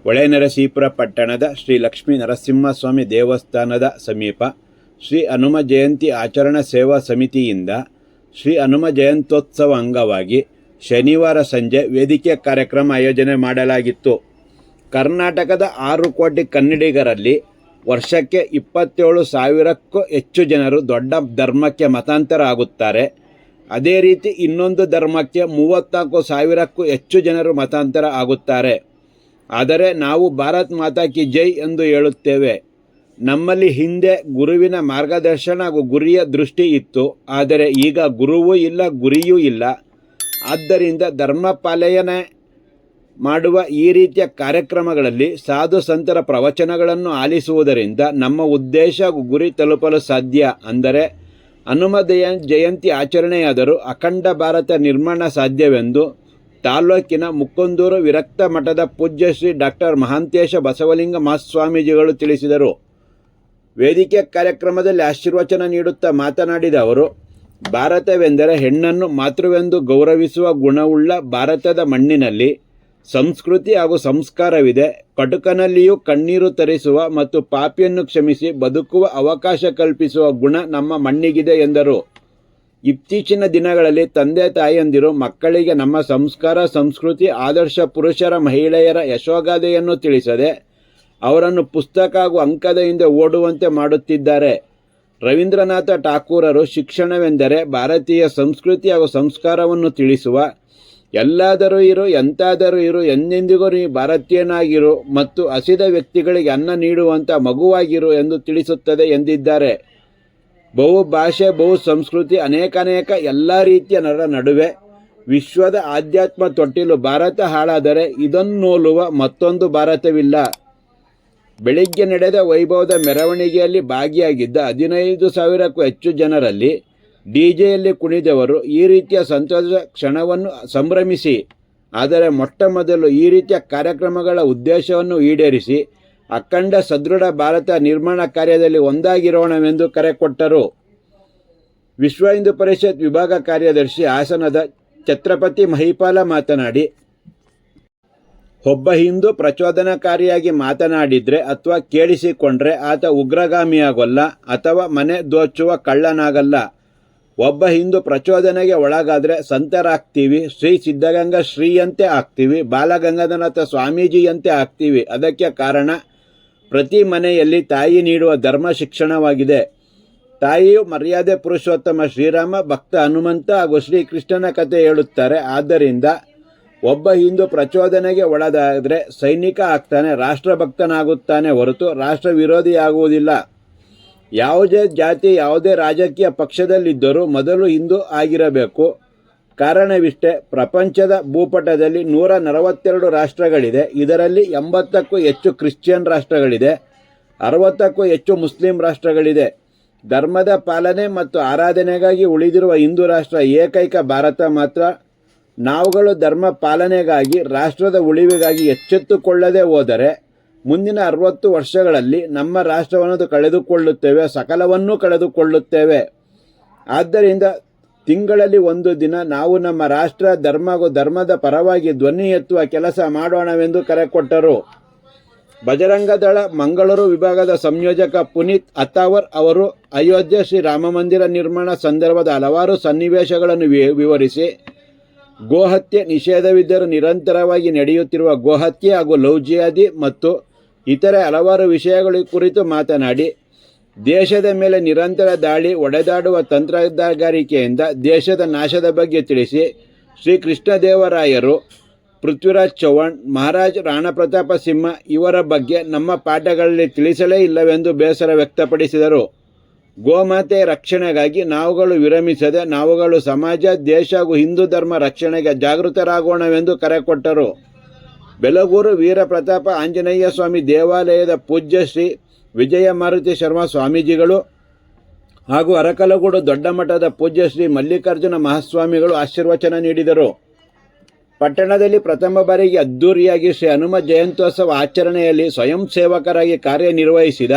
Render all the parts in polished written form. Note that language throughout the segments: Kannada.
ಹೊಳೆನರಸೀಪುರ ಪಟ್ಟಣದ ಶ್ರೀ ಲಕ್ಷ್ಮೀ ನರಸಿಂಹಸ್ವಾಮಿ ದೇವಸ್ಥಾನದ ಸಮೀಪ ಶ್ರೀ ಹನುಮ ಜಯಂತಿ ಆಚರಣಾ ಸೇವಾ ಸಮಿತಿಯಿಂದ ಶ್ರೀ ಹನುಮ ಜಯಂತ್ಯೋತ್ಸವ ಅಂಗವಾಗಿ ಶನಿವಾರ ಸಂಜೆ ವೇದಿಕೆ ಕಾರ್ಯಕ್ರಮ ಆಯೋಜನೆ ಮಾಡಲಾಗಿತ್ತು. ಕರ್ನಾಟಕದ 6 ಕೋಟಿ ಕನ್ನಡಿಗರಲ್ಲಿ ವರ್ಷಕ್ಕೆ 27,000ಕ್ಕೂ ಹೆಚ್ಚು ಜನರು ದೊಡ್ಡ ಧರ್ಮಕ್ಕೆ ಮತಾಂತರ ಆಗುತ್ತಾರೆ. ಅದೇ ರೀತಿ ಇನ್ನೊಂದು ಧರ್ಮಕ್ಕೆ 34,000ಕ್ಕೂ ಹೆಚ್ಚು ಜನರು ಮತಾಂತರ ಆಗುತ್ತಾರೆ. ಆದರೆ ನಾವು ಭಾರತ್ ಮಾತಾ ಕಿ ಜೈ ಎಂದು ಹೇಳುತ್ತೇವೆ. ನಮ್ಮಲ್ಲಿ ಹಿಂದೆ ಗುರುವಿನ ಮಾರ್ಗದರ್ಶನ ಹಾಗೂ ಗುರಿಯ ದೃಷ್ಟಿ ಇತ್ತು. ಆದರೆ ಈಗ ಗುರುವೂ ಇಲ್ಲ, ಗುರಿಯೂ ಇಲ್ಲ. ಆದ್ದರಿಂದ ಧರ್ಮ ಪಾಲನೆ ಮಾಡುವ ಈ ರೀತಿಯ ಕಾರ್ಯಕ್ರಮಗಳಲ್ಲಿ ಸಾಧು ಸಂತರ ಪ್ರವಚನಗಳನ್ನು ಆಲಿಸುವುದರಿಂದ ನಮ್ಮ ಉದ್ದೇಶ ಹಾಗೂ ಗುರಿ ತಲುಪಲು ಸಾಧ್ಯ. ಅಂದರೆ ಹನುಮ ಜಯಂತಿ ಆಚರಣೆಯಾದರೂ ಅಖಂಡ ಭಾರತ ನಿರ್ಮಾಣ ಸಾಧ್ಯವೆಂದು ತಾಲ್ಲೂಕಿನ ಮುಕ್ಕುಂದೂರು ವಿರಕ್ತ ಮಠದ ಪೂಜ್ಯ ಶ್ರೀ ಡಾಕ್ಟರ್ ಮಹಾಂತೇಶ ಬಸವಲಿಂಗ ಮಹಾಸ್ವಾಮೀಜಿಗಳು ತಿಳಿಸಿದರು. ವೇದಿಕೆ ಕಾರ್ಯಕ್ರಮದಲ್ಲಿ ಆಶೀರ್ವಚನ ನೀಡುತ್ತಾ ಮಾತನಾಡಿದ ಅವರು, ಭಾರತವೆಂದರೆ ಹೆಣ್ಣನ್ನು ಮಾತೃವೆಂದು ಗೌರವಿಸುವ ಗುಣವುಳ್ಳ ಭಾರತದ ಮಣ್ಣಿನಲ್ಲಿ ಸಂಸ್ಕೃತಿ ಹಾಗೂ ಸಂಸ್ಕಾರವಿದೆ. ಕಟುಕನಲ್ಲಿಯೂ ಕಣ್ಣೀರು ತರಿಸುವ ಮತ್ತು ಪಾಪಿಯನ್ನು ಕ್ಷಮಿಸಿ ಬದುಕುವ ಅವಕಾಶ ಕಲ್ಪಿಸುವ ಗುಣ ನಮ್ಮ ಮಣ್ಣಿಗಿದೆ ಎಂದರು. ಇತ್ತೀಚಿನ ದಿನಗಳಲ್ಲಿ ತಂದೆ ತಾಯಿಯಂದಿರು ಮಕ್ಕಳಿಗೆ ನಮ್ಮ ಸಂಸ್ಕಾರ, ಸಂಸ್ಕೃತಿ, ಆದರ್ಶ ಪುರುಷರ ಮಹಿಳೆಯರ ಯಶೋಗಾಥೆಯನ್ನು ತಿಳಿಸದೆ ಅವರನ್ನು ಪುಸ್ತಕ ಹಾಗೂ ಅಂಕದ ಹಿಂದೆ ಓಡುವಂತೆ ಮಾಡುತ್ತಿದ್ದಾರೆ. ರವೀಂದ್ರನಾಥ ಠಾಕೂರರು ಶಿಕ್ಷಣವೆಂದರೆ ಭಾರತೀಯ ಸಂಸ್ಕೃತಿ ಹಾಗೂ ಸಂಸ್ಕಾರವನ್ನು ತಿಳಿಸುವ, ಎಲ್ಲಾದರೂ ಇರು, ಎಂತಾದರೂ ಇರು, ಎಂದೆಂದಿಗೂ ನೀ ಭಾರತೀಯನಾಗಿರು ಮತ್ತು ಹಸಿದ ವ್ಯಕ್ತಿಗಳಿಗೆ ಅನ್ನ ನೀಡುವಂಥ ಮಗುವಾಗಿರು ಎಂದು ತಿಳಿಸುತ್ತದೆ ಎಂದಿದ್ದಾರೆ. ಬಹು ಭಾಷೆ, ಬಹು ಸಂಸ್ಕೃತಿ, ಅನೇಕ ಎಲ್ಲ ರೀತಿಯ ನಡುವೆ ವಿಶ್ವದ ಆಧ್ಯಾತ್ಮ ತೊಟ್ಟಿಲು ಭಾರತ ಹಾಳಾದರೆ ಇದನ್ನೋಲುವ ಮತ್ತೊಂದು ಭಾರತವಿಲ್ಲ. ಬೆಳಿಗ್ಗೆ ನಡೆದ ವೈಭವದ ಮೆರವಣಿಗೆಯಲ್ಲಿ ಭಾಗಿಯಾಗಿದ್ದ 15,000ಕ್ಕೂ ಹೆಚ್ಚು ಜನರಲ್ಲಿ ಡಿಜೆಯಲ್ಲಿ ಕುಣಿದವರು ಈ ರೀತಿಯ ಸಂತೋಷ ಕ್ಷಣವನ್ನು ಸಂಭ್ರಮಿಸಿ, ಆದರೆ ಮೊಟ್ಟ ಮೊದಲು ಈ ರೀತಿಯ ಕಾರ್ಯಕ್ರಮಗಳ ಉದ್ದೇಶವನ್ನು ಈಡೇರಿಸಿ ಅಖಂಡ ಸದೃಢ ಭಾರತ ನಿರ್ಮಾಣ ಕಾರ್ಯದಲ್ಲಿ ಒಂದಾಗಿರೋಣವೆಂದು ಕರೆ ಕೊಟ್ಟರು. ವಿಶ್ವ ಹಿಂದೂ ಪರಿಷತ್ ವಿಭಾಗ ಕಾರ್ಯದರ್ಶಿ ಹಾಸನದ ಛತ್ರಪತಿ ಮಹಿಪಾಲ ಮಾತನಾಡಿ, ಒಬ್ಬ ಹಿಂದೂ ಪ್ರಚೋದನಕಾರಿಯಾಗಿ ಮಾತನಾಡಿದರೆ ಅಥವಾ ಕೇಳಿಸಿಕೊಂಡ್ರೆ ಆತ ಉಗ್ರಗಾಮಿಯಾಗಲ್ಲ ಅಥವಾ ಮನೆ ದೋಚುವ ಕಳ್ಳನಾಗಲ್ಲ. ಒಬ್ಬ ಹಿಂದೂ ಪ್ರಚೋದನೆಗೆ ಒಳಗಾದರೆ ಸಂತರಾಗ್ತೀವಿ, ಶ್ರೀ ಸಿದ್ಧಗಂಗಾ ಶ್ರೀಯಂತೆ ಆಗ್ತೀವಿ, ಬಾಲಗಂಗಾಧರನಾಥ ಸ್ವಾಮೀಜಿಯಂತೆ ಆಗ್ತೀವಿ. ಅದಕ್ಕೆ ಕಾರಣ ಪ್ರತಿ ಮನೆಯಲ್ಲಿ ತಾಯಿ ನೀಡುವ ಧರ್ಮ ಶಿಕ್ಷಣವಾಗಿದೆ. ತಾಯಿಯು ಮರ್ಯಾದೆ ಪುರುಷೋತ್ತಮ ಶ್ರೀರಾಮ, ಭಕ್ತ ಹನುಮಂತ ಹಾಗೂ ಶ್ರೀಕೃಷ್ಣನ ಕಥೆ ಹೇಳುತ್ತಾರೆ. ಆದ್ದರಿಂದ ಒಬ್ಬ ಹಿಂದೂ ಪ್ರಚೋದನೆಗೆ ಒಳಗಾದರೆ ಸೈನಿಕ ಆಗ್ತಾನೆ, ರಾಷ್ಟ್ರಭಕ್ತನಾಗುತ್ತಾನೆ ಹೊರತು ರಾಷ್ಟ್ರ ವಿರೋಧಿಯಾಗುವುದಿಲ್ಲ. ಯಾವುದೇ ಜಾತಿ, ಯಾವುದೇ ರಾಜಕೀಯ ಪಕ್ಷದಲ್ಲಿದ್ದರೂ ಮೊದಲು ಹಿಂದೂ ಆಗಿರಬೇಕು. ಕಾರಣವಿಷ್ಟೇ, ಪ್ರಪಂಚದ ಭೂಪಟದಲ್ಲಿ 142 ರಾಷ್ಟ್ರಗಳಿದೆ. ಇದರಲ್ಲಿ 80ಕ್ಕೂ ಹೆಚ್ಚು ಕ್ರಿಶ್ಚಿಯನ್ ರಾಷ್ಟ್ರಗಳಿದೆ, 60ಕ್ಕೂ ಹೆಚ್ಚು ಮುಸ್ಲಿಂ ರಾಷ್ಟ್ರಗಳಿದೆ. ಧರ್ಮದ ಪಾಲನೆ ಮತ್ತು ಆರಾಧನೆಗಾಗಿ ಉಳಿದಿರುವ ಹಿಂದೂ ರಾಷ್ಟ್ರ ಏಕೈಕ ಭಾರತ ಮಾತ್ರ. ನಾವುಗಳು ಧರ್ಮ ಪಾಲನೆಗಾಗಿ, ರಾಷ್ಟ್ರದ ಉಳಿವಿಗಾಗಿ ಎಚ್ಚೆತ್ತುಕೊಳ್ಳದೆ ಹೋದರೆ ಮುಂದಿನ 60 ವರ್ಷಗಳಲ್ಲಿ ನಮ್ಮ ರಾಷ್ಟ್ರವನ್ನು ಕಳೆದುಕೊಳ್ಳುತ್ತೇವೆ, ಸಕಲವನ್ನೂ ಕಳೆದುಕೊಳ್ಳುತ್ತೇವೆ. ಆದ್ದರಿಂದ ತಿಂಗಳಲ್ಲಿ ಒಂದು ದಿನ ನಾವು ನಮ್ಮ ರಾಷ್ಟ್ರ, ಧರ್ಮ ಹಾಗೂ ಧರ್ಮದ ಪರವಾಗಿ ಧ್ವನಿ ಎತ್ತುವ ಕೆಲಸ ಮಾಡೋಣವೆಂದು ಕರೆ ಕೊಟ್ಟರು. ಬಜರಂಗ ದಳ ಮಂಗಳೂರು ವಿಭಾಗದ ಸಂಯೋಜಕ ಪುನೀತ್ ಅತ್ತಾವರ್ ಅವರು ಅಯೋಧ್ಯೆ ಶ್ರೀ ರಾಮಮಂದಿರ ನಿರ್ಮಾಣ ಸಂದರ್ಭದ ಹಲವಾರು ಸನ್ನಿವೇಶಗಳನ್ನು ವಿವರಿಸಿ, ಗೋಹತ್ಯೆ ನಿಷೇಧವಿದ್ದರೂ ನಿರಂತರವಾಗಿ ನಡೆಯುತ್ತಿರುವ ಗೋಹತ್ಯೆ ಹಾಗೂ ಲವ್ ಜಿಹಾದಿ ಮತ್ತು ಇತರೆ ಹಲವಾರು ವಿಷಯಗಳ ಕುರಿತು ಮಾತನಾಡಿ, ದೇಶದ ಮೇಲೆ ನಿರಂತರ ದಾಳಿ, ಒಡೆದಾಡುವ ತಂತ್ರಗಾರಿಕೆಯಿಂದ ದೇಶದ ನಾಶದ ಬಗ್ಗೆ ತಿಳಿಸಿ, ಶ್ರೀ ಕೃಷ್ಣದೇವರಾಯರು, ಪೃಥ್ವಿರಾಜ್ ಚೌಹಾಣ್, ಮಹಾರಾಜ್ ರಾಣಾ ಪ್ರತಾಪ ಸಿಂಹ ಇವರ ಬಗ್ಗೆ ನಮ್ಮ ಪಾಠಗಳಲ್ಲಿ ತಿಳಿಸಲೇ ಇಲ್ಲವೆಂದು ಬೇಸರ ವ್ಯಕ್ತಪಡಿಸಿದರು. ಗೋಮಾತೆ ರಕ್ಷಣೆಗಾಗಿ ನಾವುಗಳು ವಿರಮಿಸದೆ ನಾವುಗಳು ಸಮಾಜ, ದೇಶ ಹಾಗೂ ಹಿಂದೂ ಧರ್ಮ ರಕ್ಷಣೆಗೆ ಜಾಗೃತರಾಗೋಣವೆಂದು ಕರೆ ಕೊಟ್ಟರು. ಬೆಲಗೂರು ವೀರ ಪ್ರತಾಪ ಆಂಜನೇಯ ಸ್ವಾಮಿ ದೇವಾಲಯದ ಪೂಜ್ಯ ಶ್ರೀ ವಿಜಯ ಮಾರುತಿ ಶರ್ಮಾ ಸ್ವಾಮೀಜಿಗಳು ಹಾಗೂ ಅರಕಲಗೂಡು ದೊಡ್ಡ ಮಠದ ಪೂಜ್ಯ ಶ್ರೀ ಮಲ್ಲಿಕಾರ್ಜುನ ಮಹಾಸ್ವಾಮಿಗಳು ಆಶೀರ್ವಚನ ನೀಡಿದರು. ಪಟ್ಟಣದಲ್ಲಿ ಪ್ರಥಮ ಬಾರಿಗೆ ಅದ್ದೂರಿಯಾಗಿ ಶ್ರೀ ಹನುಮ ಜಯಂತ್ಯೋತ್ಸವ ಆಚರಣೆಯಲ್ಲಿ ಸ್ವಯಂ ಸೇವಕರಾಗಿ ಕಾರ್ಯನಿರ್ವಹಿಸಿದ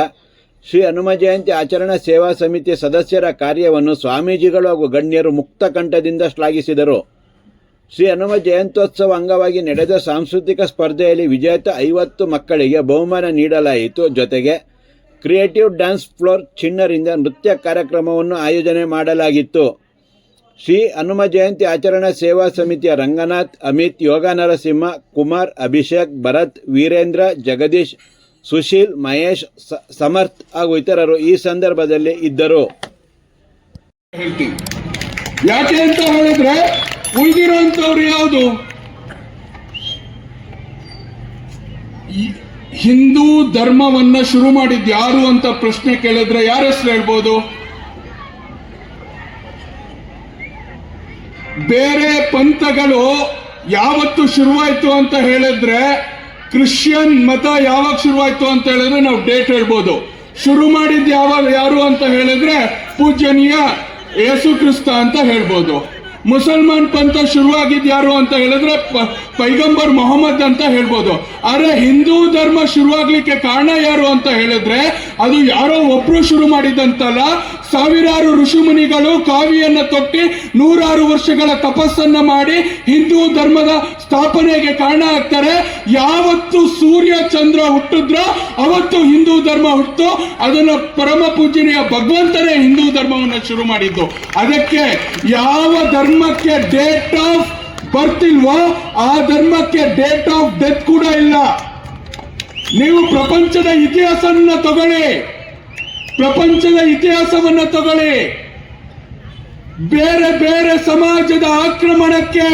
ಶ್ರೀ ಹನುಮ ಜಯಂತಿ ಆಚರಣಾ ಸೇವಾ ಸಮಿತಿ ಸದಸ್ಯರ ಕಾರ್ಯವನ್ನು ಸ್ವಾಮೀಜಿಗಳು ಹಾಗೂ ಗಣ್ಯರು ಮುಕ್ತ ಕಂಠದಿಂದ ಶ್ಲಾಘಿಸಿದರು. ಶ್ರೀ ಹನುಮ ಜಯಂತ್ಯೋತ್ಸವ ಅಂಗವಾಗಿ ನಡೆದ ಸಾಂಸ್ಕೃತಿಕ ಸ್ಪರ್ಧೆಯಲ್ಲಿ ವಿಜೇತ 50 ಮಕ್ಕಳಿಗೆ ಬಹುಮಾನ ನೀಡಲಾಯಿತು. ಜೊತೆಗೆ ಕ್ರಿಯೇಟಿವ್ ಡ್ಯಾನ್ಸ್ ಫ್ಲೋರ್ ಚಿಣ್ಣರಿಂದ ನೃತ್ಯ ಕಾರ್ಯಕ್ರಮವನ್ನು ಆಯೋಜನೆ ಮಾಡಲಾಗಿತ್ತು. ಶ್ರೀ ಹನುಮ ಜಯಂತಿ ಆಚರಣಾ ಸೇವಾ ಸಮಿತಿಯ ರಂಗನಾಥ್, ಅಮಿತ್, ಯೋಗ ನರಸಿಂಹ, ಕುಮಾರ್, ಅಭಿಷೇಕ್, ಭರತ್, ವೀರೇಂದ್ರ, ಜಗದೀಶ್, ಸುಶೀಲ್, ಮಹೇಶ್, ಸಮರ್ಥ್ ಹಾಗೂ ಇತರರು ಈ ಸಂದರ್ಭದಲ್ಲಿ ಇದ್ದರು. ಯಾಕೆ ಅಂತ ಹೇಳಿದ್ರೆ ಉಳಿದಿರೋಂಥವ್ರು ಯಾವುದು ಹಿಂದೂ ಧರ್ಮವನ್ನ ಶುರು ಮಾಡಿದ್ ಯಾರು ಅಂತ ಪ್ರಶ್ನೆ ಕೇಳಿದ್ರೆ ಯಾರ ಹೆಸರು ಹೇಳ್ಬೋದು? ಬೇರೆ ಪಂಥಗಳು ಯಾವತ್ತು ಶುರುವಾಯ್ತು ಅಂತ ಹೇಳಿದ್ರೆ, ಕ್ರಿಶ್ಚಿಯನ್ ಮತ ಯಾವಾಗ ಶುರುವಾಯ್ತು ಅಂತ ಹೇಳಿದ್ರೆ ನಾವು ಡೇಟ್ ಹೇಳ್ಬೋದು. ಶುರು ಮಾಡಿದ್ ಯಾರು ಅಂತ ಹೇಳಿದ್ರೆ ಪೂಜ್ಯನೀಯ ಯೇಸು ಕ್ರಿಸ್ತ ಅಂತ ಹೇಳ್ಬೋದು. ಮುಸಲ್ಮಾನ್ ಪಂಥ ಶುರುವಾಗಿದ್ ಯಾರು ಅಂತ ಹೇಳಿದ್ರೆ ಪೈಗಂಬರ್ ಮೊಹಮ್ಮದ್ ಅಂತ ಹೇಳ್ಬೋದು. ಆದ್ರೆ ಹಿಂದೂ ಧರ್ಮ ಶುರುವಾಗ್ಲಿಕ್ಕೆ ಕಾರಣ ಯಾರು ಅಂತ ಹೇಳಿದ್ರೆ ಅದು ಯಾರೋ ಒಬ್ರು ಶುರು ಮಾಡಿದಂತಲ್ಲ, ಸಾವಿರಾರು ಋಷಿಮುನಿಗಳು ಕಾವಿಯನ್ನ ತೊಟ್ಟಿ 100 ವರ್ಷಗಳ ತಪಸ್ಸನ್ನ ಮಾಡಿ ಹಿಂದೂ ಧರ್ಮದ ಸ್ಥಾಪನೆಗೆ ಕಾರಣ ಆಗ್ತಾರೆ. ಯಾವತ್ತು ಸೂರ್ಯ ಚಂದ್ರ ಹುಟ್ಟಿದ್ರೋ ಅವತ್ತು ಹಿಂದೂ ಧರ್ಮ ಹುಟ್ಟಿತು. ಅದನ್ನ ಪರಮ ಪೂಜನೀಯ ಭಗವಂತನೇ ಹಿಂದೂ ಧರ್ಮವನ್ನು ಶುರು ಮಾಡಿದ್ದು. ಅದಕ್ಕೆ ಯಾವ ಧರ್ಮಕ್ಕೆ ಡೇಟ್ ಆಫ್ ಬರ್ತ್ ಇಲ್ವೋ ಆ ಧರ್ಮಕ್ಕೆ ಡೇಟ್ ಆಫ್ ಡೆತ್ ಕೂಡ ಇಲ್ಲ. ನೀವು ಪ್ರಪಂಚದ ಇತಿಹಾಸವನ್ನ ತಗೊಳ್ಳಿ, ಪ್ರಪಂಚದ ಇತಿಹಾಸವನ್ನ ತಗೊಳ್ಳಿ. ಬೇರೆ ಬೇರೆ ಸಮಾಜದ ಆಕ್ರಮಣಕ್ಕೆ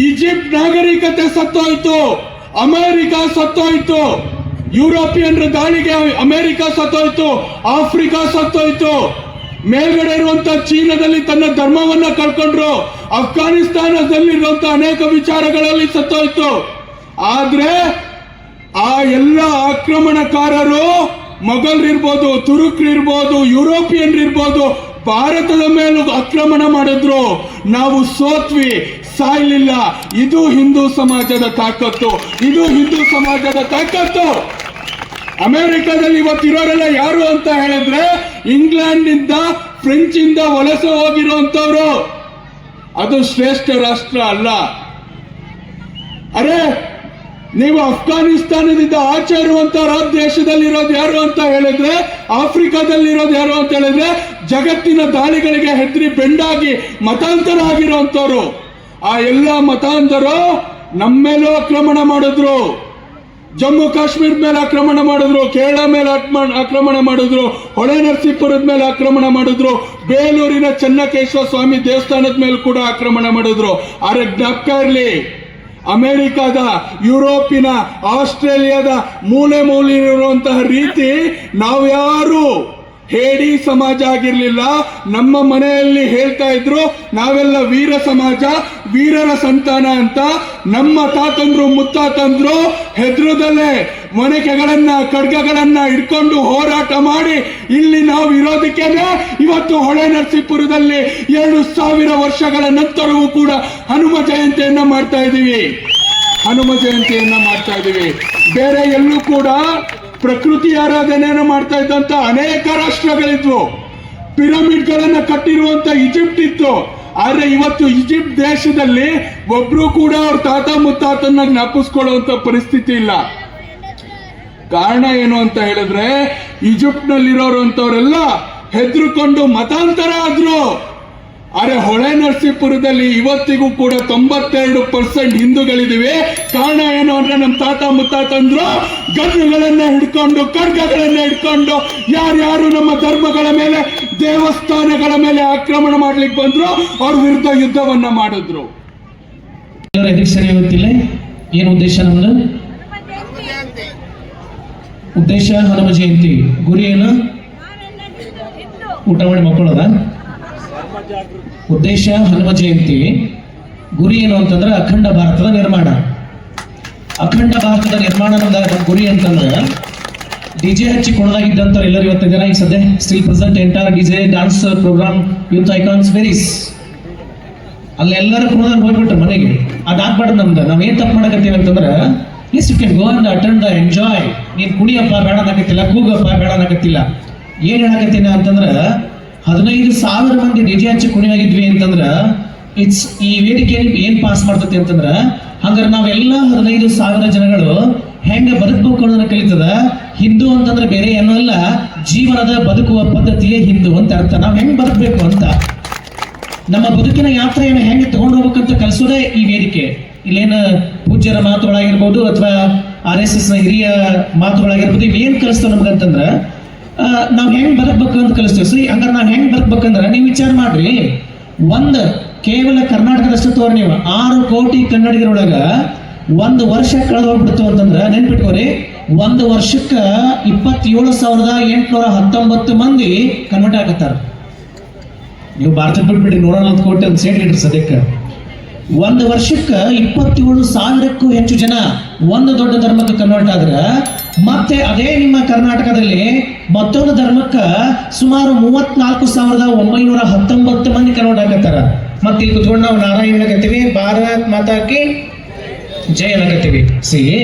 ಈಜಿಪ್ಟ್ ನಾಗರಿಕತೆ ಸತ್ತೋಯ್ತು, ಅಮೆರಿಕ ಸತ್ತೋಯ್ತು, ಯುರೋಪಿಯನ್ರ ದಾಳಿಗೆ ಅಮೆರಿಕ ಸತ್ತೋಯ್ತು, ಆಫ್ರಿಕಾ ಸತ್ತೋಯ್ತು, ಮೇಲ್ಗಡೆ ಇರುವಂತಹ ಚೀನಾದಲ್ಲಿ ತನ್ನ ಧರ್ಮವನ್ನ ಕಳ್ಕೊಂಡ್ರು, ಅಫ್ಘಾನಿಸ್ತಾನದಲ್ಲಿರುವಂತಹ ಅನೇಕ ವಿಚಾರಗಳಲ್ಲಿ ಸತ್ತೋಯ್ತು. ಆದ್ರೆ ಆ ಎಲ್ಲ ಆಕ್ರಮಣಕಾರರು ಮೊಘಲರಿರ್ಬೋದು, ತುರುಕ್ರಿರ್ಬೋದು, ಯುರೋಪಿಯನ್ರಿರ್ಬೋದು, ಭಾರತದ ಮೇಲೂ ಆಕ್ರಮಣ ಮಾಡಿದ್ರು. ನಾವು ಸೋತ್ವಿ, ಸಾಯ್ಲಿಲ್ಲ. ಇದು ಹಿಂದೂ ಸಮಾಜದ ತಾಕತ್ತು, ಇದು ಹಿಂದೂ ಸಮಾಜದ ತಾಕತ್ತು. ಅಮೆರಿಕದಲ್ಲಿ ಇವತ್ತಿರೋರೆಲ್ಲ ಯಾರು ಅಂತ ಹೇಳಿದ್ರೆ ಇಂಗ್ಲೆಂಡ್ ಇಂದ, ಫ್ರೆಂಚ್ ಇಂದ ವಲಸೆ ಹೋಗಿರುವಂತವ್ರು. ಅದು ಶ್ರೇಷ್ಠ ರಾಷ್ಟ್ರ ಅಲ್ಲ. ಅರೆ, ನೀವು ಅಫ್ಘಾನಿಸ್ತಾನದಿಂದ ಆಚೆ ಇರುವಂತಹ ದೇಶದಲ್ಲಿರೋದು ಯಾರು ಅಂತ ಹೇಳಿದ್ರೆ, ಆಫ್ರಿಕಾದಲ್ಲಿರೋದು ಯಾರು ಅಂತ ಹೇಳಿದ್ರೆ ಜಗತ್ತಿನ ದಾಳಿಗಳಿಗೆ ಹೆದರಿ ಬೆಂಡಾಗಿ ಮತಾಂತರ ಆಗಿರುವಂತವ್ರು. ಆ ಎಲ್ಲ ಮತಾಂಧರು ನಮ್ಮ ಮೇಲೂ ಆಕ್ರಮಣ ಮಾಡಿದ್ರು. ಜಮ್ಮು ಕಾಶ್ಮೀರ ಮೇಲೆ ಆಕ್ರಮಣ ಮಾಡಿದ್ರು, ಕೇರಳ ಮೇಲೆ ಆಕ್ರಮಣ ಮಾಡಿದ್ರು, ಹೊಳೆ ನರಸೀಪುರದ ಮೇಲೆ ಆಕ್ರಮಣ ಮಾಡಿದ್ರು, ಬೇಲೂರಿನ ಚೆನ್ನಕೇಶ್ವರ ಸ್ವಾಮಿ ದೇವಸ್ಥಾನದ ಮೇಲೆ ಕೂಡ ಆಕ್ರಮಣ ಮಾಡಿದ್ರು. ಆದ್ರೆ ಜ್ಞಾಪಕ ಇರಲಿ, ಅಮೆರಿಕದ, ಯುರೋಪಿನ, ಆಸ್ಟ್ರೇಲಿಯಾದ ಮೂಲೆ ಮೂಲೆಯಿರುವಂತಹ ರೀತಿ ನಾವ್ಯಾರು ಹೇಡಿ ಸಮಾಜ ಆಗಿರ್ಲಿಲ್ಲ. ನಮ್ಮ ಮನೆಯಲ್ಲಿ ಹೇಳ್ತಾ ಇದ್ರು ನಾವೆಲ್ಲ ವೀರ ಸಮಾಜ, ವೀರರ ಸಂತಾನ ಅಂತ. ನಮ್ಮ ತಾತಂದ್ರು ಮುತ್ತಾತಂದ್ರು ಹೆದ್ರದಲ್ಲೇ ಮೊಣಕೆಗಳನ್ನ, ಖಡ್ಗಗಳನ್ನ ಇಟ್ಕೊಂಡು ಹೋರಾಟ ಮಾಡಿ ಇಲ್ಲಿ ನಾವು ಇರೋದಕ್ಕೇನೆ ಇವತ್ತು ಹೊಳೆ ನರಸೀಪುರದಲ್ಲಿ 2000 ವರ್ಷಗಳ ನಂತರವೂ ಕೂಡ ಹನುಮ ಜಯಂತಿಯನ್ನ ಮಾಡ್ತಾ ಇದ್ದೀವಿ, ಹನುಮ ಜಯಂತಿಯನ್ನ ಮಾಡ್ತಾ ಇದ್ದೀವಿ. ಬೇರೆ ಎಲ್ಲೂ ಕೂಡ ಪ್ರಕೃತಿ ಆರಾಧನೆಯನ್ನು ಮಾಡ್ತಾ ಇದ್ದಂತ ಅನೇಕ ರಾಷ್ಟ್ರಗಳಿದ್ವು. ಪಿರಮಿಡ್ಗಳನ್ನ ಕಟ್ಟಿರುವಂತ ಈಜಿಪ್ಟ್ ಇತ್ತು. ಆದ್ರೆ ಇವತ್ತು ಈಜಿಪ್ಟ್ ದೇಶದಲ್ಲಿ ಒಬ್ರು ಕೂಡ ಅವ್ರ ತಾತ ಮುತ್ತಾತನ್ನ ಜ್ಞಾಪಿಸ್ಕೊಳ್ಳುವಂತ ಪರಿಸ್ಥಿತಿ ಇಲ್ಲ. ಕಾರಣ ಏನು ಅಂತ ಹೇಳಿದ್ರೆ ಈಜಿಪ್ಟ್ ನಲ್ಲಿರೋರು ಅಂತವರೆಲ್ಲ ಹೆದರ್ಕೊಂಡು ಮತಾಂತರ ಆದ್ರು. ಆದ್ರೆ ಹೊಳೆ ನರಸೀಪುರದಲ್ಲಿ ಇವತ್ತಿಗೂ ಕೂಡ 92% ಹಿಂದೂಗಳಿದ್ದೀವಿ. ಕಾರಣ ಏನು ಅಂದ್ರೆ ನಮ್ಮ ತಾತ ಮುತ್ತಾತಂದ್ರು ಗನ್ನುಗಳನ್ನ ಹಿಡ್ಕೊಂಡು, ಖಡ್ಗಗಳನ್ನ ಹಿಡ್ಕೊಂಡು ಯಾರ್ಯಾರು ನಮ್ಮ ಧರ್ಮಗಳ ಮೇಲೆ, ದೇವಸ್ಥಾನಗಳ ಮೇಲೆ ಆಕ್ರಮಣ ಮಾಡ್ಲಿಕ್ಕೆ ಬಂದ್ರು ಅವ್ರ ವಿರುದ್ಧ ಯುದ್ಧವನ್ನ ಮಾಡಿದ್ರು. ಸರಿ ಗೊತ್ತಿಲ್ಲ ಏನು ಉದ್ದೇಶ ನಮ್ದು? ಉದ್ದೇಶ ಹನುಮ ಜಯಂತಿ. ಗುರಿ ಏನು? ಊಟ ಮಾಡಿ ಮಕ್ಕಳದ. ಉದ್ದೇಶ ಹನುಮ ಜಯಂತಿ. ಗುರಿ ಏನು ಅಂತಂದ್ರೆ ಅಖಂಡ ಭಾರತದ ನಿರ್ಮಾಣ. ಅಖಂಡ ಭಾರತದ ನಿರ್ಮಾಣ ನಮ್ಮ ಗುರಿ ಅಂತಂದ್ರೆ ಡಿಜೆ ಹಚ್ಚಿ ಕೊಡಲಾಗಿದ್ದಂಥವ್ರು ಎಲ್ಲರೂ ಇವತ್ತು ಜನ ಈಗ ಸದ್ಯ still present entire DJ dance program youth icons ವೆರೀಸ್ ಅಲ್ಲೆಲ್ಲರೂ ಕುಣದಾಗ ಹೋಗ್ಬಿಟ್ರು ಮನೆಗೆ. ಅದಾಗ್ಬಾರ್ದು ನಮ್ದು. ನಾವೇನ್ ತಪ್ಪು ಮಾಡಕತ್ತೀವಿ ಅಂತಂದ್ರೆ yes you can go and attend the enjoy. ನೀನ್ ಕುಣಿಯಪ್ಪ ಬೇಡ ಅನ್ನಕತ್ತಿಲ್ಲ, ಕೂಗಪ್ಪ ಬೇಡ ಅನ್ನಕತ್ತಿಲ್ಲ. ಏನ್ ಹೇಳಕತ್ತೀನಿ ಅಂತಂದ್ರೆ 15,000 ಮಂದಿ ಡಿಜೆ ಹಚ್ಚಿ ಕುಣಿಯಾಗಿದ್ವಿ ಅಂತಂದ್ರ ಇಟ್ಸ್ ಈ ವೇದಿಕೆ ಏನ್ ಪಾಸ್ ಮಾಡ್ತೈತಿ ಅಂತಂದ್ರ ಹಂಗಾರೆ ನಾವೆಲ್ಲ 15,000 ಜನಗಳು ಹೆಂಗ ಬದುಕಬೇಕು ಅನ್ನೋದನ್ನ ಕಲಿತದ. ಹಿಂದೂ ಅಂತಂದ್ರೆ ಬೇರೆ ಏನೂ ಅಲ್ಲ, ಜೀವನದ ಬದುಕುವ ಪದ್ಧತಿಯೇ ಹಿಂದೂ ಅಂತ ಅರ್ಥ. ನಾವು ಹೆಂಗ್ ಬದುಕಬೇಕು ಅಂತ, ನಮ್ಮ ಬದುಕಿನ ಯಾತ್ರೆಯನ್ನು ಹೆಂಗೆ ತಗೊಂಡು ಹೋಗ್ಬೇಕಂತ ಕಲಿಸೋದೇ ಈ ವೇದಿಕೆ. ಇಲ್ಲೇನು ಪೂಜ್ಯರ ಮಾತುಗಳಾಗಿರ್ಬೋದು ಅಥವಾ RSS ನ ಹಿರಿಯ ಮಾತುಗಳಾಗಿರ್ಬೋದು, ಇವೇನ್ ಕಲಿಸ್ತಾವ ನಮ್ಗಂತಂದ್ರ ನಾವ್ ಹೆಂಗ್ ಬದುಕ್ಬೇಕು ಅಂತ ಕಲಿಸ್ತೇವೆ. ಸರಿ, ಹಂಗಾರೆ ನಾವ್ ಹೆಂಗ್ ಬದುಕ್ಬೇಕಂದ್ರ ನೀವು ವಿಚಾರ ಮಾಡ್ರಿ. ಕೇವಲ ಕರ್ನಾಟಕದಷ್ಟು ತೋರ್ ನೀವು 6 ಕೋಟಿ ಕನ್ನಡಿಗರೊಳಗ 1 ವರ್ಷ ಕಳೆದು ಹೋಗ್ಬಿಡ್ತು ಅಂತಂದ್ರ ನೆನ್ಪಿಟ್ಕೋರಿ, 1 ವರ್ಷಕ್ಕ 27,819 ಮಂದಿ ಕನ್ವರ್ಟ್ ಆಗತ್ತಾರ. ನೀವು ಭಾರತ ಬಿಟ್ಬಿಡಿ 140 ಕೋಟಿ ಅಂತ ಸೇಟ್ ಇಡ್ರಿ ಸದ್ಯಕ್ಕೆ. 1 ವರ್ಷಕ್ಕೆ 27,000ಕ್ಕೂ ಹೆಚ್ಚು ಜನ ಒಂದು ದೊಡ್ಡ ಧರ್ಮಕ್ಕೆ ಕನ್ವರ್ಟ್ ಆದ್ರ, ಮತ್ತೆ ಅದೇ ನಿಮ್ಮ ಕರ್ನಾಟಕದಲ್ಲಿ ಮತ್ತೊಂದು ಧರ್ಮಕ್ಕೆ ಸುಮಾರು 34,919 ಮಂದಿ ಕನ್ವರ್ಟ್ ಆಗತ್ತಾರ. ಮತ್ತೆ ಇಲ್ಲಿ ಕುತ್ಕೊಂಡು ನಾವು ನಾರಾಯಣ ಹೇಳಕತ್ತೀವಿ, ಭಾರತ್ ಮಾತಾಕಿ ಜಯ ಹೇಳಕತ್ತೀವಿ.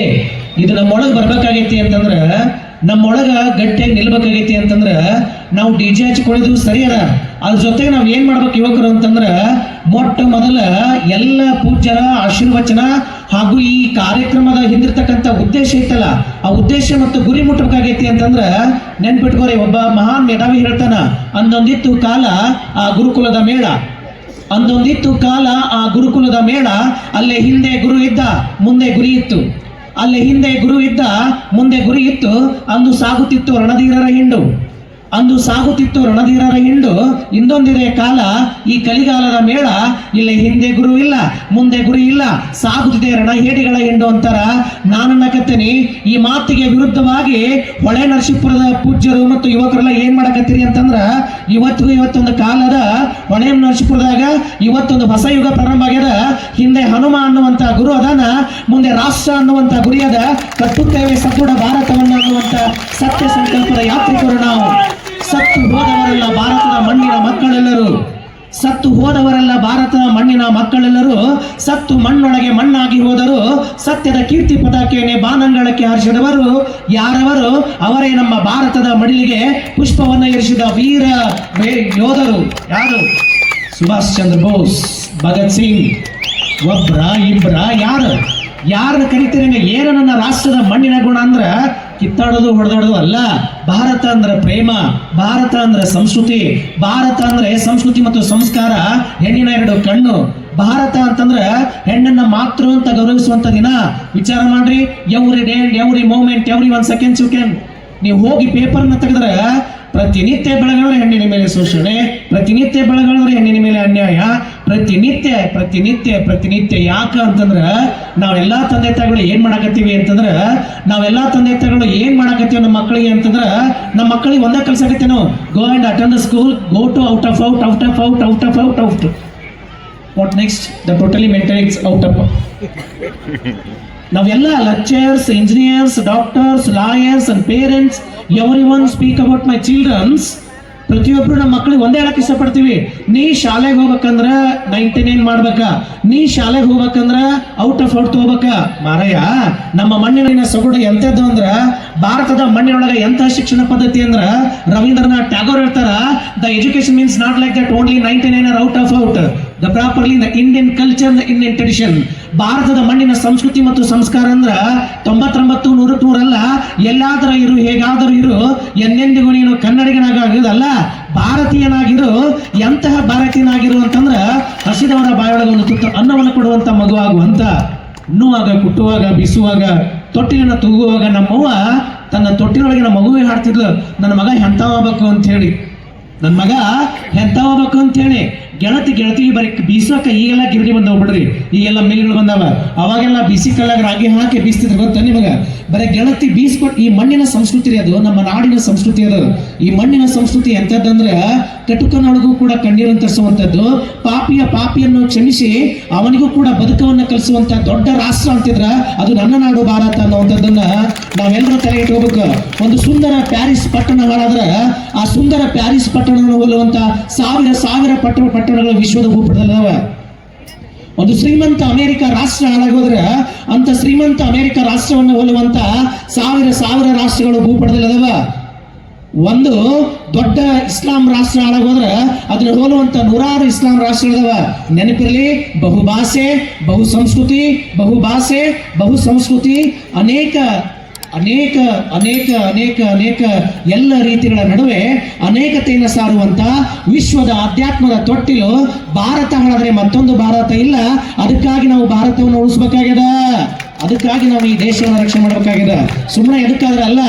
ಇದು ನಮ್ಮೊಳಗೆ ಬರ್ಬೇಕಾಗೈತಿ ಅಂತಂದ್ರ, ನಮ್ಮೊಳಗ ಗಟ್ಟಿಯಾಗಿ ನಿಲ್ಬೇಕಾಗೈತಿ ಅಂತಂದ್ರ ನಾವು DJ ಹಚ್ಕೊಂಡಿದ್ದು ಸರಿ ಅದ. ಅದ್ರ ಜೊತೆಗೆ ನಾವು ಏನ್ ಮಾಡ್ಬೇಕು ಯುವಕರು ಅಂತಂದ್ರ, ಮೊಟ್ಟ ಮೊದಲ ಎಲ್ಲ ಪೂಜ್ಯರ ಆಶೀರ್ವಚನ ಹಾಗೂ ಈ ಕಾರ್ಯಕ್ರಮದ ಹಿಂದಿರ್ತಕ್ಕಂಥ ಉದ್ದೇಶ ಇತ್ತಲ್ಲ, ಆ ಉದ್ದೇಶ ಮತ್ತು ಗುರಿ ಮುಟ್ಟಬೇಕಾಗೈತಿ ಅಂತಂದ್ರ ನೆನ್ಪಿಟ್ಕೋರಿ. ಒಬ್ಬ ಮಹಾನ್ ಮೇಧಾವಿ ಹೇಳ್ತಾನ, ಅಂದೊಂದಿತ್ತು ಕಾಲ ಆ ಗುರುಕುಲದ ಮೇಳ, ಅಂದೊಂದಿತ್ತು ಕಾಲ ಆ ಗುರುಕುಲದ ಮೇಳ, ಅಲ್ಲೇ ಹಿಂದೆ ಗುರು ಇದ್ದ ಮುಂದೆ ಗುರಿ ಇತ್ತು, ಅಲ್ಲೇ ಹಿಂದೆ ಗುರು ಇದ್ದ ಮುಂದೆ ಗುರಿ ಇತ್ತು, ಅಂದು ಸಾಗುತ್ತಿತ್ತು ರಣಧೀರರ ಹಿಂಡು, ಅಂದು ಸಾಗುತ್ತಿತ್ತು ರಣಧೀರರ ಹಿಂಡು, ಇಂದೊಂದಿದೆ ಕಾಲ ಈ ಕಲಿಗಾಲದ ಮೇಳ, ಇಲ್ಲಿ ಹಿಂದೆ ಗುರು ಇಲ್ಲ ಮುಂದೆ ಗುರಿ ಇಲ್ಲ, ಸಾಗುತ್ತಿದೆ ರಣಹೇಡಿಗಳ ಹಿಂಡು ಅಂತಾರ. ನಾನು ಅನ್ನಕತ್ತೀನಿ, ಈ ಮಾತಿಗೆ ವಿರುದ್ಧವಾಗಿ ಹೊಳೆ ನರಸೀಪುರದ ಪೂಜ್ಯರು ಮತ್ತು ಯುವಕರೆಲ್ಲ ಏನ್ ಮಾಡಕತ್ತೀರಿ ಅಂತಂದ್ರ, ಇವತ್ತೊಂದು ಕಾಲದ ಹೊಳೆ ನರಸೀಪುರದಾಗ ಇವತ್ತೊಂದು ಹೊಸ ಯುಗ ಪ್ರಾರಂಭ ಆಗ್ಯದ. ಹಿಂದೆ ಹನುಮ ಅನ್ನುವಂತ ಗುರು ಅದಾನ, ಮುಂದೆ ರಾಷ್ಟ್ರ ಅನ್ನುವಂತ ಗುರಿ ಅದ. ಕಟ್ಟುತ್ತೇವೆ ಸದೃಢ ಭಾರತವನ್ನು ಅನ್ನುವಂತ ಸತ್ಯ ಸಂಕಲ್ಪದ ಯಾತ್ರಿಕರು ನಾವು. ಸತ್ತು ಹೋದವರೆಲ್ಲ ಭಾರತದ ಮಣ್ಣಿನ ಮಕ್ಕಳೆಲ್ಲರೂ, ಸತ್ತು ಹೋದವರೆಲ್ಲ ಭಾರತದ ಮಣ್ಣಿನ ಮಕ್ಕಳೆಲ್ಲರೂ, ಸತ್ತು ಮಣ್ಣೊಳಗೆ ಮಣ್ಣಾಗಿ ಹೋದರು, ಸತ್ಯದ ಕೀರ್ತಿ ಪತಾಕೆಯನ್ನೇ ಬಾನಂಗಳಕ್ಕೆ ಹಾರಿಸಿದವರು ಯಾರವರು, ಅವರೇ ನಮ್ಮ ಭಾರತದ ಮಡಿಲಿಗೆ ಪುಷ್ಪವನ್ನು ಇರಿಸಿದ ವೀರ ಯೋಧರು. ಯಾರು? ಸುಭಾಷ್ ಚಂದ್ರ ಬೋಸ್, ಭಗತ್ ಸಿಂಗ್. ಒಬ್ರ ಇಬ್ರ ಯಾರನ್ನ ಕರಿತೀರಿ? ಏನು ನನ್ನ ರಾಷ್ಟ್ರದ ಮಣ್ಣಿನ ಗುಣ ಅಂದ್ರ ಕಿತ್ತಾಡೋದು ಹೊಡೆದಾಡೋದು ಅಲ್ಲ. ಭಾರತ ಅಂದ್ರೆ ಪ್ರೇಮ, ಭಾರತ ಅಂದ್ರೆ ಸಂಸ್ಕೃತಿ, ಭಾರತ ಅಂದ್ರೆ ಸಂಸ್ಕೃತಿ ಮತ್ತು ಸಂಸ್ಕಾರ, ಹೆಣ್ಣಿನ 2 ಕಣ್ಣು. ಭಾರತ ಅಂತಂದ್ರೆ ಹೆಣ್ಣನ್ನ ಮಾತೃ ಅಂತ ಗೌರವಿಸುವಂತ ದಿನ. ವಿಚಾರ ಮಾಡ್ರಿ, every day every moment every 1 second second ನೀವು ಹೋಗಿ ಪೇಪರ್ನ ತೆಗೆದ್ರೆ ಪ್ರತಿನಿತ್ಯ ಬೆಳಗಾದ್ರೆ ಹೆಣ್ಣಿನ ಮೇಲೆ ಶೋಷಣೆ, ಪ್ರತಿನಿತ್ಯ ಬೆಳಗಾದ್ರೆ ಹೆಣ್ಣಿನ ಮೇಲೆ ಅನ್ಯಾಯ, ಪ್ರತಿನಿತ್ಯ ಯಾಕ ಅಂತಂದ್ರ ನಾವೆಲ್ಲಾ ತಂದೆ ತಾಯಿಗಳು ಏನ್ ಮಾಡಾಕತ್ತೀವಿ ಅಂತಂದ್ರ, ನಾವೆಲ್ಲಾ ತಂದೆ ತಾಯಿಗಳು ಏನ್ ಮಾಡಾಕತ್ತೀವಿ ನಮ್ಮ ಮಕ್ಕಳಿಗೆ ಅಂತಂದ್ರ, ನಮ್ಮ ಮಕ್ಕಳಿಗೆ ಒಂದೇ ಕಲ್ಸಾಕತ್ತೀವಿ ನಾವು, go and attend the school, go to out of what next, the totally ಮೆಂಟಲಿಕ್ಸ್ ಔಟ್ ಆಫ್. ನಾವೆಲ್ಲ lectures, engineers, doctors, lawyers and parents, every one speak about my childrens. ಪ್ರತಿಯೊಬ್ರು ನಮ್ಮ ಮಕ್ಕಳಿಗೆ ಒಂದೇ ಹೇಳಕ್ ಇಷ್ಟಪಡ್ತೀವಿ, ನೀ ಶಾಲೆಗೆ ಹೋಗ್ಬೇಕಂದ್ರ 99 ಮಾಡ್ಬೇಕ, ನೀ ಶಾಲೆಗೆ ಹೋಗ್ಬೇಕಂದ್ರ ಔಟ್ ತಗೋಬೇಕ. ಮಾರಯ್ಯ, ನಮ್ಮ ಮಣ್ಣಿನ ಸೊಗಡು ಎಂತದ್ದು ಅಂದ್ರ, ಭಾರತದ ಮಣ್ಣಿನೊಳಗೆ ಎಂತ ಶಿಕ್ಷಣ ಪದ್ಧತಿ ಅಂದ್ರ, ರವೀಂದ್ರನಾಥ್ ಟ್ಯಾಗೋರ್ ಹೇಳ್ತಾರ, the education means not like that only 99 are out, the properly the Indian culture, the Indian tradition. ಭಾರತದ ಮಣ್ಣಿನ ಸಂಸ್ಕೃತಿ ಮತ್ತು ಸಂಸ್ಕಾರ ಅಂದ್ರ 99 100 ಅಲ್ಲ, ಎಲ್ಲಾದರೂ ಇರು, ಹೇಗಾದರೂ ಇರು, ಎಂದೆಂದಿಗೂ ನೀನು ಕನ್ನಡಿಗನಾಗೋದಲ್ಲ, ಭಾರತೀಯನಾಗಿರು. ಎಂತಹ ಭಾರತೀಯನಾಗಿರು ಅಂತಂದ್ರ, ಹಸಿದವರ ಬಾಯೊಳಗೆ ಒಂದು ತುತ್ತು ಅನ್ನವನ್ನು ಕೊಡುವಂತ ಮಗುವಾಗುವಂತ. ಉಣ್ಣುವಾಗ, ಕುಟ್ಟುವಾಗ, ಬೀಸುವಾಗ, ತೊಟ್ಟಿಲನ್ನು ತೂಗುವಾಗ ನಮ್ಮವ್ವ ತನ್ನ ತೊಟ್ಟಿಲೊಳಗಿನ ಮಗುವಿಗೆ ಹಾಡ್ತಿದ್ಲು, ನನ್ನ ಮಗ ಎಂಥವಾಗಬೇಕು ಅಂತ ಹೇಳಿ, ನನ್ನ ಮಗ ಎಂಥವಾಗಬೇಕು ಅಂತ ಹೇಳಿ. ಗೆಳತಿ ಬರೀ ಬೀಸೋಕ ಈಗೆಲ್ಲ ಗಿರಣಿ ಬಂದವ ಬಿಡ್ರಿ, ಈಗೆಲ್ಲ ಮಿಲ್ಗಳು ಬಂದವ. ಅವಾಗೆಲ್ಲ ಬಿಸಿ ಕಲ್ಲಾಗ ರಾಗಿ ಹಾಕಿ ಬೀಸ್ತಿದ್ರು, ಗೊತ್ತ ನಿಮಗ? ಬರೀ ಗೆಳತಿ ಬೀಸ್ಕೊಟ್ಟು. ಈ ಮಣ್ಣಿನ ಸಂಸ್ಕೃತಿ ಅದು, ನಮ್ಮ ನಾಡಿನ ಸಂಸ್ಕೃತಿ ಅದು. ಈ ಮಣ್ಣಿನ ಸಂಸ್ಕೃತಿ ಎಂಥದ್ದಂದ್ರೆ, ಕಟುಕನೊಳಗೂ ಕೂಡ ಕಣ್ಣೀರನ್ನು ತರಿಸುವಂಥದ್ದು, ಪಾಪಿಯನ್ನು ಕ್ಷಮಿಸಿ ಅವನಿಗೂ ಕೂಡ ಬದುಕವನ್ನು ಕಲಿಸುವಂತ ದೊಡ್ಡ ರಾಷ್ಟ್ರ ಅಂತಿದ್ರ ಅದು ನನ್ನ ನಾಡು ಭಾರತ ಅನ್ನುವಂಥದ್ದನ್ನ ನಾವೆಲ್ಲರೂ ತಲೆ ಇಟ್ಕೋಬೇಕು. ಒಂದು ಸುಂದರ ಪ್ಯಾರಿಸ್ ಪಟ್ಟಣ ಹಾಳಾದ್ರೆ, ಆ ಸುಂದರ ಪ್ಯಾರಿಸ್ ಪಟ್ಟಣವನ್ನು ಹೋಲುವಂತ ಸಾವಿರ ಪಟ್ಟಣಗಳು ವಿಶ್ವದ ಭೂಪಟದಲ್ಲಿದಾವ. ಒಂದು ಶ್ರೀಮಂತ ಅಮೆರಿಕ ರಾಷ್ಟ್ರ ಹಾಳಾಗೋದ್ರೆ, ಅಂತ ಶ್ರೀಮಂತ ಅಮೆರಿಕ ರಾಷ್ಟ್ರವನ್ನು ಹೋಲುವಂತ ಸಾವಿರ ರಾಷ್ಟ್ರಗಳು ಭೂಪಟದಲ್ಲಿದಾವ. ಒಂದು ದೊಡ್ಡ ಇಸ್ಲಾಂ ರಾಷ್ಟ್ರ ಹಾಳಾಗೋದ್ರ ಅದನ್ನ ಹೋಲುವಂತ ನೂರಾರು ಇಸ್ಲಾಂ ರಾಷ್ಟ್ರಗಳವ. ನೆನಪಿರಲಿ, ಬಹುಭಾಷೆ ಬಹು ಸಂಸ್ಕೃತಿ ಅನೇಕ ಅನೇಕ ಅನೇಕ ಅನೇಕ ಅನೇಕ ಎಲ್ಲ ರೀತಿಗಳ ನಡುವೆ ಅನೇಕತೆಯನ್ನು ಸಾರುವಂತ ವಿಶ್ವದ ಅಧ್ಯಾತ್ಮದ ತೊಟ್ಟಿಲು ಭಾರತ ಹಾಳಾದ್ರೆ ಮತ್ತೊಂದು ಭಾರತ ಇಲ್ಲ. ಅದಕ್ಕಾಗಿ ನಾವು ಭಾರತವನ್ನು ಉಳಿಸ್ಬೇಕಾಗ್ಯದ, ಅದಕ್ಕಾಗಿ ನಾವು ಈ ದೇಶವನ್ನು ರಕ್ಷಣೆ ಮಾಡಬೇಕಾಗಿದೆ. ಸುಮ್ಮನೆ ಎದಕ್ಕಾದ್ರೆ ಅಲ್ಲ,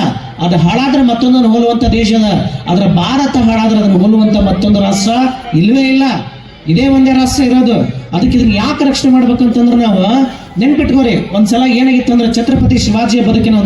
ಅದು ಹಾಳಾದ್ರೆ ಮತ್ತೊಂದನ್ನು ಹೋಲುವಂತ ದೇಶದ, ಅದರ ಭಾರತ ಹಾಳಾದ್ರೆ ಅದನ್ನು ಹೋಲುವಂತ ಮತ್ತೊಂದು ರಾಷ್ಟ್ರ ಇಲ್ಲವೇ ಇಲ್ಲ. ಇದೇ ಒಂದೇ ರಾಷ್ಟ್ರ ಇರೋದು. ಅದಕ್ಕೆ ಇದನ್ನ ಯಾಕೆ ರಕ್ಷಣೆ ಮಾಡ್ಬೇಕಂತಂದ್ರೆ ನಾವು ನೆನ್ಪಿಟ್ಕೋರಿ, ಒಂದ್ಸಲ ಏನಾಗಿತ್ತು ಅಂದ್ರೆ ಛತ್ರಪತಿ ಶಿವಾಜಿಯ ಬದುಕಿನ ಒಂದು